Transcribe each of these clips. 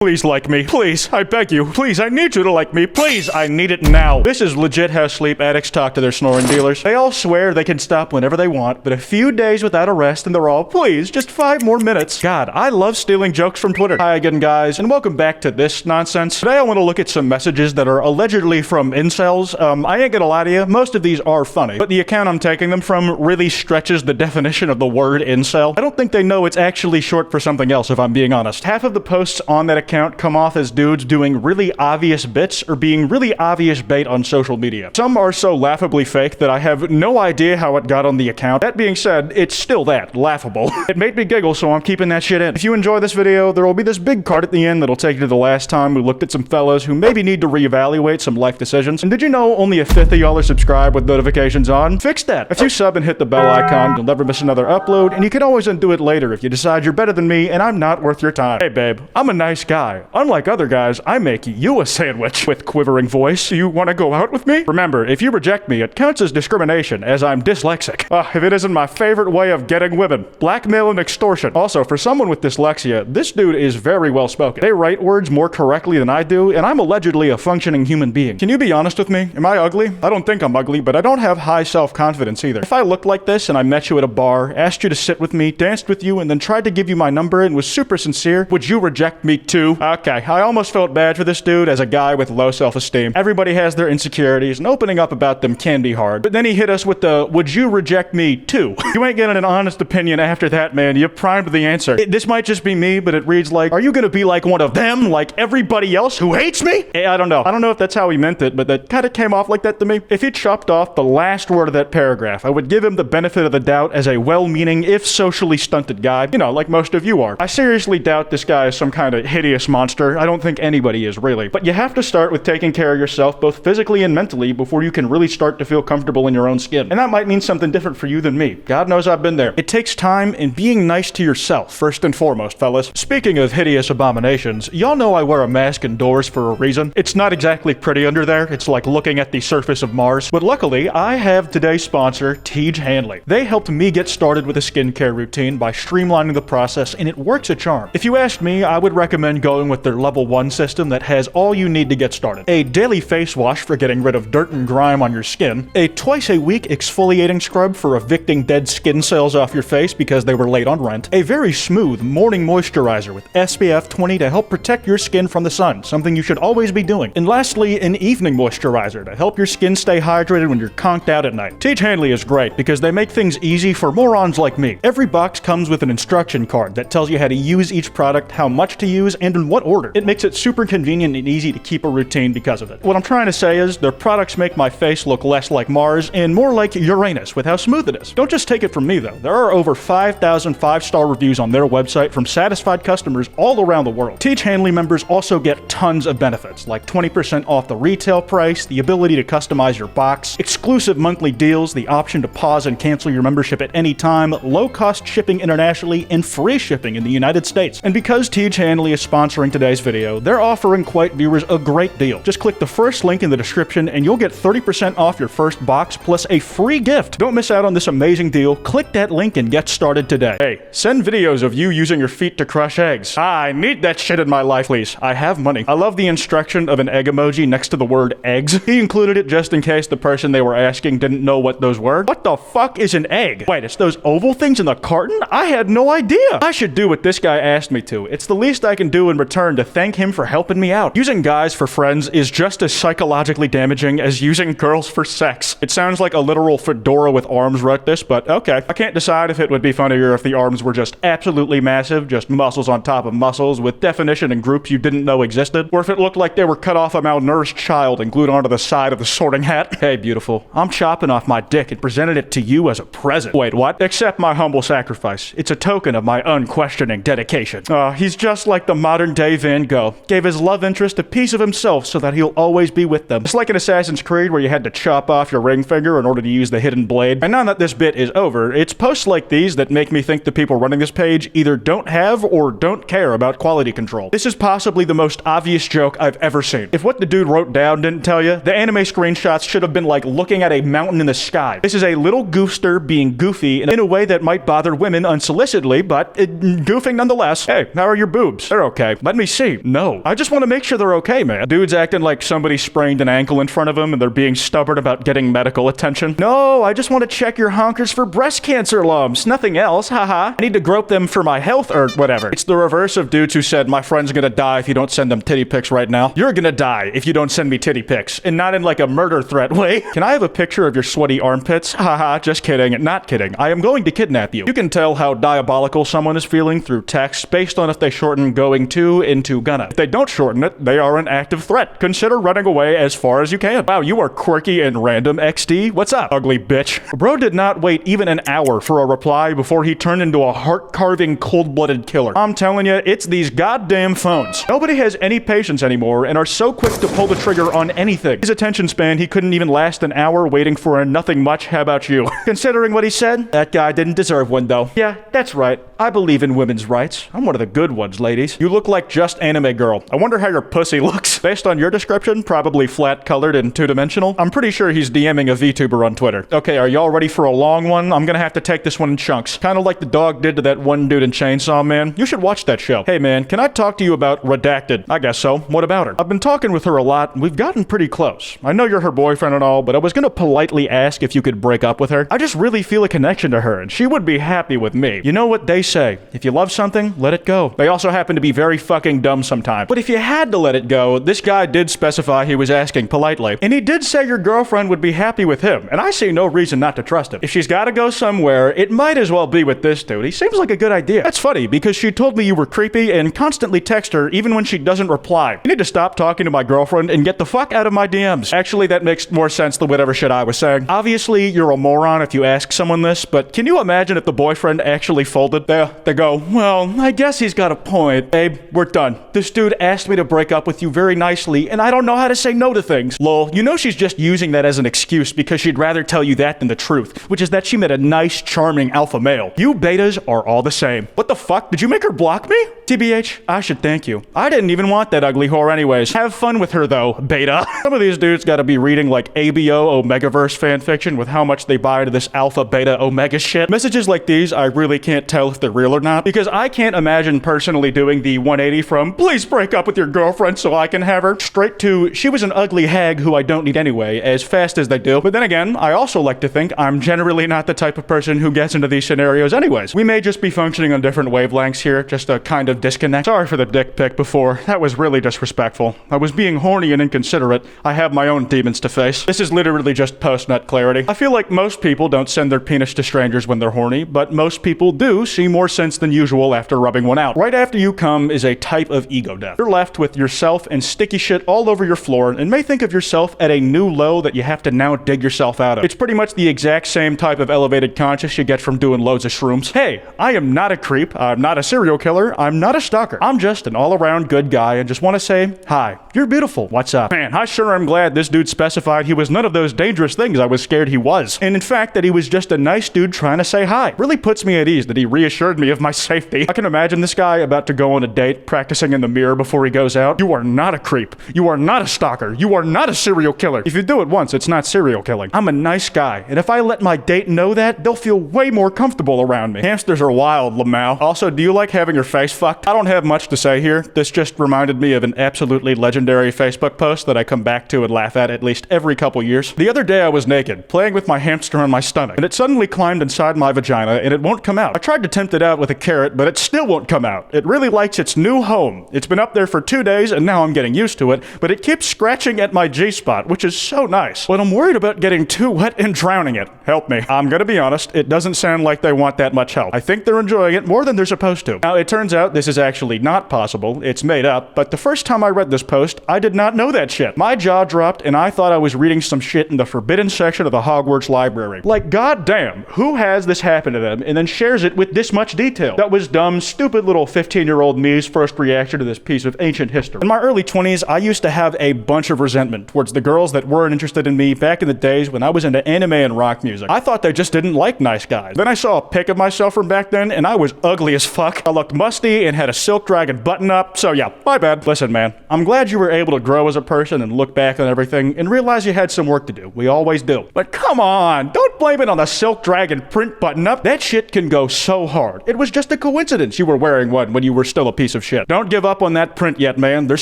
Please like me. Please, I beg you. Please, I need you to like me. Please, I need it now. This is legit how sleep addicts talk to their snoring dealers. They all swear they can stop whenever they want, but a few days without a rest and they're all, please, just 5 more minutes. God, I love stealing jokes from Twitter. Hi again, guys, and welcome back to this nonsense. Today I want to look at some messages that are allegedly from incels. I ain't gonna lie to you, most of these are funny, but the account I'm taking them from really stretches the definition of the word incel. I don't think they know it's actually short for something else, if I'm being honest. Half of the posts on that account come off as dudes doing really obvious bits or being really obvious bait on social media. Some are so laughably fake that I have no idea how it got on the account. That being said, it's still that, laughable. It made me giggle, so I'm keeping that shit in. If you enjoy this video, there will be this big card at the end that'll take you to the last time we looked at some fellas who maybe need to reevaluate some life decisions. And did you know only a fifth of y'all are subscribed with notifications on? Fix that. If you sub and hit the bell icon, you'll never miss another upload, and you can always undo it later if you decide you're better than me and I'm not worth your time. Hey babe, I'm a nice guy. Unlike other guys, I make you a sandwich. With quivering voice, do you want to go out with me? Remember, if you reject me, it counts as discrimination, as I'm dyslexic. If it isn't my favorite way of getting women. Blackmail and extortion. Also, for someone with dyslexia, this dude is very well spoken. They write words more correctly than I do, and I'm allegedly a functioning human being. Can you be honest with me? Am I ugly? I don't think I'm ugly, but I don't have high self-confidence either. If I looked like this and I met you at a bar, asked you to sit with me, danced with you, and then tried to give you my number and was super sincere, would you reject me too? Okay, I almost felt bad for this dude as a guy with low self-esteem. Everybody has their insecurities, and opening up about them can be hard. But then he hit us with the, would you reject me too? You ain't getting an honest opinion after that, man. You primed the answer. This might just be me, but it reads like, are you gonna be like one of them, like everybody else who hates me? I don't know. I don't know if that's how he meant it, but that kind of came off like that to me. If he chopped off the last word of that paragraph, I would give him the benefit of the doubt as a well-meaning, if socially stunted guy. You know, like most of you are. I seriously doubt this guy is some kind of hideous monster. I don't think anybody is really. But you have to start with taking care of yourself, both physically and mentally, before you can really start to feel comfortable in your own skin. And that might mean something different for you than me. God knows I've been there. It takes time and being nice to yourself, first and foremost, fellas. Speaking of hideous abominations, y'all know I wear a mask indoors for a reason. It's not exactly pretty under there. It's like looking at the surface of Mars. But luckily, I have today's sponsor, Tej Hanley. They helped me get started with a skincare routine by streamlining the process, and it works a charm. If you asked me, I would recommend going with their level 1 system that has all you need to get started. A daily face wash for getting rid of dirt and grime on your skin. A twice-a-week exfoliating scrub for evicting dead skin cells off your face because they were late on rent. A very smooth morning moisturizer with SPF 20 to help protect your skin from the sun, something you should always be doing. And lastly, an evening moisturizer to help your skin stay hydrated when you're conked out at night. Tej Hanley is great because they make things easy for morons like me. Every box comes with an instruction card that tells you how to use each product, how much to use, and in what order. It makes it super convenient and easy to keep a routine because of it. What I'm trying to say is, their products make my face look less like Mars and more like Uranus with how smooth it is. Don't just take it from me though. There are over 5,000 5-star reviews on their website from satisfied customers all around the world. Tej Hanley members also get tons of benefits, like 20% off the retail price, the ability to customize your box, exclusive monthly deals, the option to pause and cancel your membership at any time, low-cost shipping internationally, and free shipping in the United States. And because Tej Hanley is sponsoring today's video, they're offering Kwite viewers a great deal. Just click the first link in the description and you'll get 30% off your first box plus a free gift. Don't miss out on this amazing deal. Click that link and get started today. Hey, send videos of you using your feet to crush eggs. I need that shit in my life, please. I have money. I love the instruction of an egg emoji next to the word eggs. He included it just in case the person they were asking didn't know what those were. What the fuck is an egg? Wait, it's those oval things in the carton? I had no idea. I should do what this guy asked me to. It's the least I can do in return to thank him for helping me out. Using guys for friends is just as psychologically damaging as using girls for sex. It sounds like a literal fedora with arms wrote this, but okay. I can't decide if it would be funnier if the arms were just absolutely massive, just muscles on top of muscles with definition and groups you didn't know existed, or if it looked like they were cut off a malnourished child and glued onto the side of the sorting hat. Hey, beautiful. I'm chopping off my dick and presented it to you as a present. Wait, what? Accept my humble sacrifice. It's a token of my unquestioning dedication. He's just like the modern-day Van Gogh. Gave his love interest a piece of himself so that he'll always be with them. It's like in Assassin's Creed where you had to chop off your ring finger in order to use the hidden blade. And now that this bit is over, it's posts like these that make me think the people running this page either don't have or don't care about quality control. This is possibly the most obvious joke I've ever seen. If what the dude wrote down didn't tell you, the anime screenshots should have been like looking at a mountain in the sky. This is a little goofster being goofy in a way that might bother women unsolicitedly, but goofing nonetheless. Hey, how are your boobs? They're okay. okay? Let me see. No. I just want to make sure they're okay, man. Dude's acting like somebody sprained an ankle in front of him and they're being stubborn about getting medical attention. No, I just want to check your honkers for breast cancer lumps. Nothing else, haha. I need to grope them for my health or whatever. It's the reverse of dudes who said, my friend's gonna die if you don't send them titty pics right now. You're gonna die if you don't send me titty pics. And not in like a murder threat way. Can I have a picture of your sweaty armpits? Haha, just kidding. Not kidding. I am going to kidnap you. You can tell how diabolical someone is feeling through text based on if they shorten going to into gonna. If they don't shorten it, they are an active threat. Consider running away as far as you can. Wow, you are quirky and random, XD. What's up, ugly bitch? Bro did not wait even an hour for a reply before he turned into a heart-carving, cold-blooded killer. I'm telling you, it's these goddamn phones. Nobody has any patience anymore and are so quick to pull the trigger on anything. His attention span, he couldn't even last an hour waiting for a nothing much. How about you? Considering what he said, that guy didn't deserve one though. Yeah, that's right. I believe in women's rights. I'm one of the good ones, ladies. You look like just anime girl. I wonder how your pussy looks. Based on your description, probably flat-colored and two-dimensional. I'm pretty sure he's DMing a VTuber on Twitter. Okay, are y'all ready for a long one? I'm gonna have to take this one in chunks. Kind of like the dog did to that one dude in Chainsaw Man. You should watch that show. Hey man, can I talk to you about Redacted? I guess so. What about her? I've been talking with her a lot, and we've gotten pretty close. I know you're her boyfriend and all, but I was gonna politely ask if you could break up with her. I just really feel a connection to her, and she would be happy with me. You know what they say, if you love something, let it go. They also happen to be very fucking dumb sometimes. But if you had to let it go, this guy did specify he was asking politely. And he did say your girlfriend would be happy with him, and I see no reason not to trust him. If she's gotta go somewhere, it might as well be with this dude. He seems like a good idea. That's funny, because she told me you were creepy and constantly text her even when she doesn't reply. You need to stop talking to my girlfriend and get the fuck out of my DMs. Actually, that makes more sense than whatever shit I was saying. Obviously, you're a moron if you ask someone this, but can you imagine if the boyfriend actually folded? They go, well, I guess he's got a point. Babe, we're done. This dude asked me to break up with you very nicely, and I don't know how to say no to things. Lol, you know she's just using that as an excuse because she'd rather tell you that than the truth, which is that she met a nice, charming alpha male. You betas are all the same. What the fuck? Did you make her block me? TBH, I should thank you. I didn't even want that ugly whore anyways. Have fun with her though, beta. Some of these dudes gotta be reading like ABO Omegaverse fanfiction with how much they buy into this alpha beta omega shit. Messages like these, I really can't tell if they're real or not, because I can't imagine personally doing the 180 from, please break up with your girlfriend so I can have her, straight to, she was an ugly hag who I don't need anyway, as fast as they do. But then again, I also like to think I'm generally not the type of person who gets into these scenarios anyways. We may just be functioning on different wavelengths here, just a kind of disconnect. Sorry for the dick pic before. That was really disrespectful. I was being horny and inconsiderate. I have my own demons to face. This is literally just post-nut clarity. I feel like most people don't send their penis to strangers when they're horny, but most people do see more sense than usual after rubbing one out. Right after you come is a type of ego death. You're left with yourself and sticky shit all over your floor and may think of yourself at a new low that you have to now dig yourself out of. It's pretty much the exact same type of elevated conscious you get from doing loads of shrooms. Hey, I am not a creep, I'm not a serial killer, I'm not a stalker. I'm just an all-around good guy and just want to say, hi, you're beautiful, what's up? Man, I sure am glad this dude specified he was none of those dangerous things I was scared he was. And in fact, that he was just a nice dude trying to say hi. Really puts me at ease that he reassured me of my safety. I can imagine this guy about to go on a date, practicing in the mirror before he goes out. You are not a creep. You are not a stalker. You are not a serial killer. If you do it once, it's not serial killing. I'm a nice guy, and if I let my date know that, they'll feel way more comfortable around me. Hamsters are wild, Lamau. Also, do you like having your face fucked? I don't have much to say here. This just reminded me of an absolutely legendary Facebook post that I come back to and laugh at least every couple years. The other day I was naked, playing with my hamster on my stomach, and it suddenly climbed inside my vagina, and it won't come out. I tried to tempt it out with a carrot, but it still won't come out. It really likes its new home. It's been up there for 2 days, and now I'm getting used to it, but it keeps scratching at my G-spot, which is so nice. But I'm worried about getting too wet and drowning it. Help me. I'm gonna be honest, it doesn't sound like they want that much help. I think they're enjoying it more than they're supposed to. Now, it turns out this is actually not possible. It's made up, but the first time I read this post, I did not know that shit. My jaw dropped, and I thought I was reading some shit in the forbidden section of the Hogwarts library. Like, goddamn, who has this happen to them and then shares it with this much detail? That was dumb, stupid little 15-year-old me's first reaction to this piece of ancient history. In my early 20s, I used to have a bunch of resentment towards the girls that weren't interested in me back in the days when I was into anime and rock music. I thought they just didn't like nice guys. Then I saw a pic of myself from back then, and I was ugly as fuck. I looked musty and had a silk dragon button up, so yeah, my bad. Listen, man, I'm glad you were able to grow as a person and look back on everything and realize you had some work to do. We always do. But come on, don't blame it on the silk dragon print button up. That shit can go so hard. It was just a coincidence you were wearing one when you were still a piece of of shit. Don't give up on that print yet, man. There's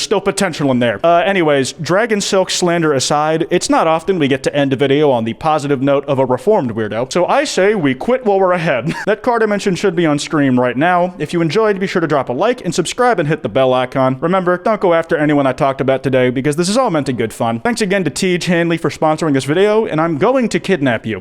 still potential in there. Anyways, Dragon Silk slander aside, it's not often we get to end a video on the positive note of a reformed weirdo, so I say we quit while we're ahead. That card I mentioned should be on stream right now. If you enjoyed, be sure to drop a like and subscribe and hit the bell icon. Remember, don't go after anyone I talked about today because this is all meant in good fun. Thanks again to Tej Hanley for sponsoring this video, and I'm going to kidnap you.